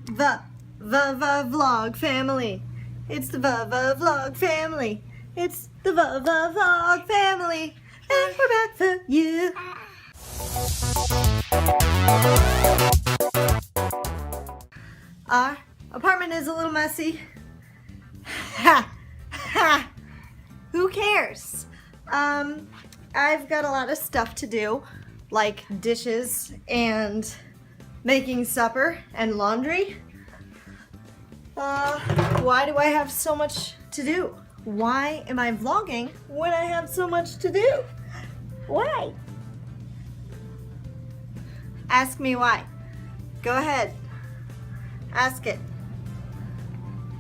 Vlog family. It's the vlog family. It's the vlog family. And we're back for you. Our apartment is a little messy. Ha! Ha! Who cares? I've got a lot of stuff to do, like dishes and making supper and laundry. Why do I have so much to do? Why am I vlogging when I have so much to do? Why? Ask me why. Go ahead. Ask it.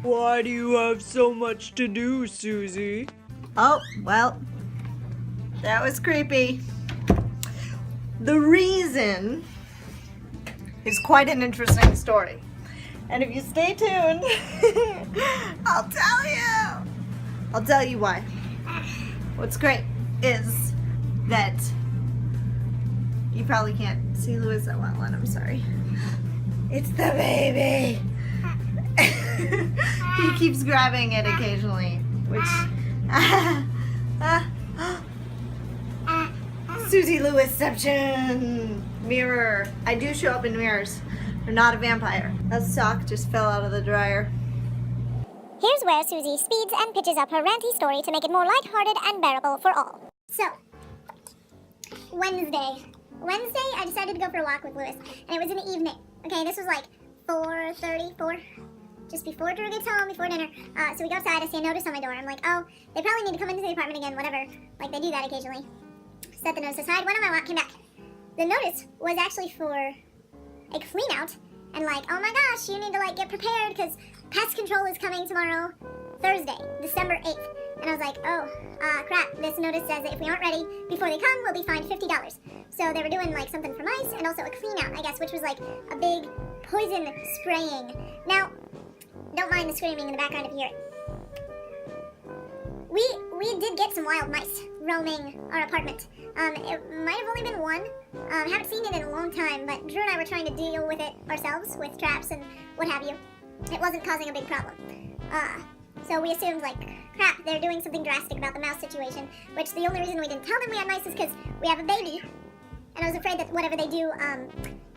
Why do you have so much to do, Susie? Oh, well, that was creepy. The reason is quite an interesting story. And if you stay tuned, I'll tell you. I'll tell you why. What's great is that you probably can't see Louis that well, and I'm sorry. It's the baby. He keeps grabbing it occasionally, which Susie Lewisception. Mirror. I do show up in mirrors. They're not a vampire. That sock just fell out of the dryer. Here's where Susie speeds and pitches up her ranty story to make it more lighthearted and bearable for all. So, Wednesday, I decided to go for a walk with Louis, and it was in the evening. Okay, this was like 4:30, just before Drew gets home, before dinner. So we go outside, I see a notice on my door. I'm like, oh, they probably need to come into the apartment again, whatever. Like, they do that occasionally. Set the notice aside, went on my walk, came back. The notice was actually for a clean out, and like, oh my gosh, you need to like get prepared because pest control is coming tomorrow, Thursday, December 8th. And I was like, oh, crap, this notice says that if we aren't ready before they come, we'll be fined $50. So they were doing like something for mice and also a clean out, I guess, which was like a big poison spraying. Now, don't mind the screaming in the background if you hear it. We did get some wild mice roaming our apartment. It might have only been one. Haven't seen it in a long time, but Drew and I were trying to deal with it ourselves with traps and what have you. It wasn't causing a big problem. So we assumed, like, crap, they're doing something drastic about the mouse situation, which the only reason we didn't tell them we had mice is because we have a baby, and I was afraid that whatever they do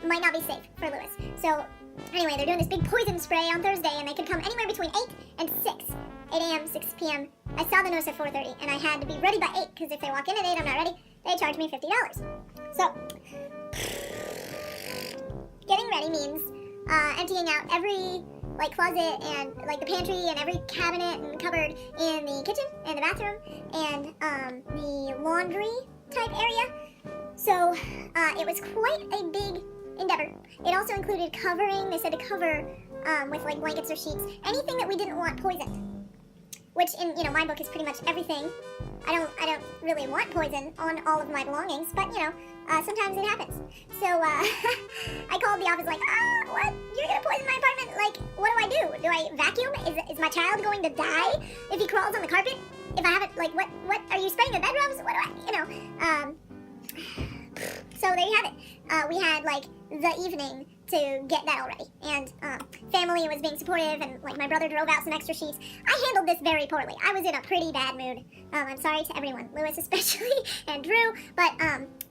might not be safe for Louis. So anyway, they're doing this big poison spray on Thursday, and they could come anywhere between 8 and 6. 8 a.m., 6 p.m. I saw the notice at 4:30, and I had to be ready by 8, because if they walk in at 8, I'm not ready, they charge me $50. So, getting ready means emptying out every like closet and like the pantry and every cabinet and cupboard in the kitchen and the bathroom and the laundry type area. So it was quite a big endeavor. It also included covering. They said to cover with like blankets or sheets anything that we didn't want poisoned, which in my book is pretty much everything. I don't really want poison on all of my belongings, but sometimes it happens. So I called the office like, what? You're gonna poison my apartment? Like, what do I do? Do I vacuum? Is my child going to die if he crawls on the carpet? If I haven't, like, what are you spraying the bedrooms? What do I, So there you have it. We had like the evening to get that all ready, and family was being supportive, and like my brother drove out some extra sheets. I handled this very poorly. I was in a pretty bad mood. I'm sorry to everyone, Louis especially, and Drew, but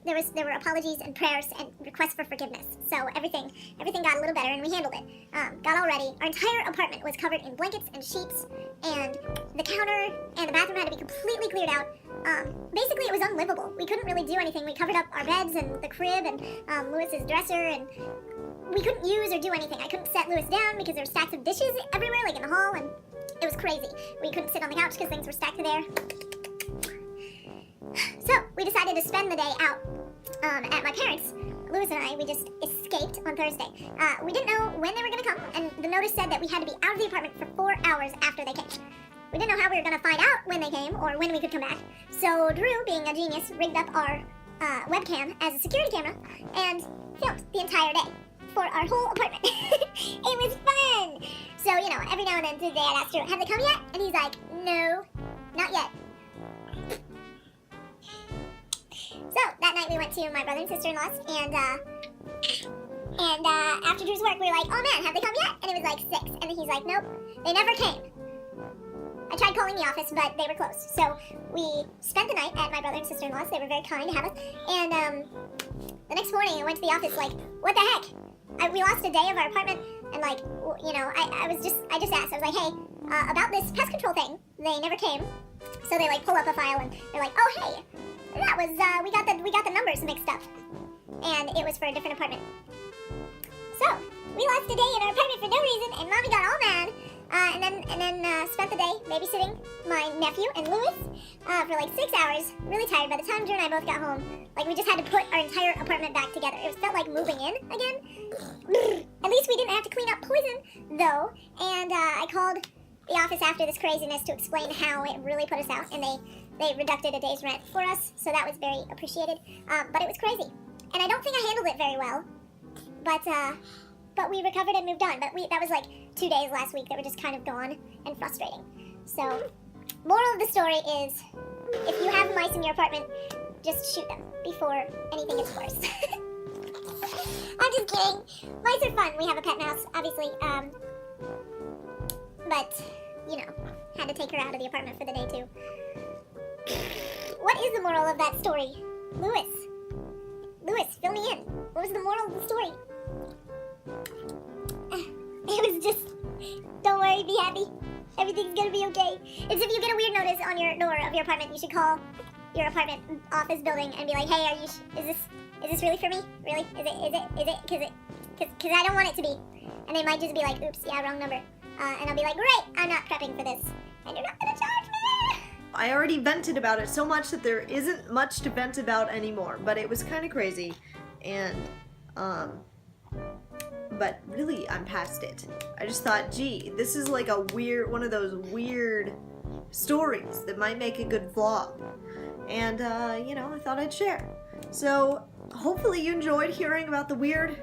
there were apologies and prayers and requests for forgiveness. So everything got a little better, and we handled it. Got all ready. Our entire apartment was covered in blankets and sheets, and the counter and the bathroom had to be completely cleared out. Basically, it was unlivable. We couldn't really do anything. We covered up our beds and the crib and Louis's dresser, and we couldn't use or do anything. I couldn't set Louis down because there were stacks of dishes everywhere, like in the hall, and it was crazy. We couldn't sit on the couch because things were stacked there. So we decided to spend the day out at my parents'. Louis and I, we just escaped on Thursday. We didn't know when they were going to come, and the notice said that we had to be out of the apartment for 4 hours after they came. We didn't know how we were going to find out when they came or when we could come back. So Drew, being a genius, rigged up our webcam as a security camera and filmed the entire day for our whole apartment. It was fun! So, every now and then through the day I'd ask Drew, have they come yet? And he's like, no, not yet. So, that night we went to my brother and sister-in-law's, and after Drew's work, we were like, oh man, have they come yet? And it like 6, and then he's like, nope, they never came. I tried calling the office, but they were closed. So we spent the night at my brother and sister-in-law's. They were very kind to have us. And the next morning, I went to the office like, what the heck? We lost a day of our apartment, and like, you know, I just asked. I was like, hey, about this pest control thing. They never came. So they like pull up a file, and they're like, oh hey, that was we got the numbers mixed up, and it was for a different apartment. So we lost a day in our apartment for no reason, and Mommy got all mad. And then spent the day babysitting my nephew and Louis for like 6 hours. Really tired. By the time Drew and I both got home, like we just had to put our entire apartment back together. It felt like moving in again. At least we didn't have to clean up poison, though. And I called the office after this craziness to explain how it really put us out, and they reducted a day's rent for us, so that was very appreciated. But it was crazy, and I don't think I handled it very well. But we recovered and moved on. But that was like 2 days last week that were just kind of gone and frustrating. So, moral of the story is, if you have mice in your apartment, just shoot them before anything gets worse. I'm just kidding. Mice are fun. We have a pet mouse, obviously. But, you know, had to take her out of the apartment for the day too. What is the moral of that story? Louis, fill me in. What was the moral of the story? It was just, don't worry, be happy. Everything's gonna be okay. It's if you get a weird notice on your door of your apartment, you should call your apartment office building and be like, hey, is this really for me? Really? Is it? Cause I don't want it to be. And they might just be like, oops, yeah, wrong number. And I'll be like, great, I'm not prepping for this. And you're not gonna charge me. I already vented about it so much that there isn't much to vent about anymore, but it was kind of crazy. And, but really, I'm past it. I just thought, gee, this is like one of those weird stories that might make a good vlog. And, you know, I thought I'd share. So, hopefully you enjoyed hearing about the weird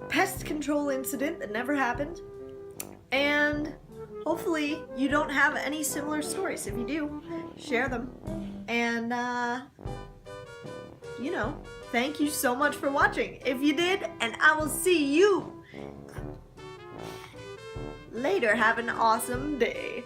pest control incident that never happened. And hopefully you don't have any similar stories. If you do, share them. And, you know, thank you so much for watching. If you did, and I will see you later. Have an awesome day.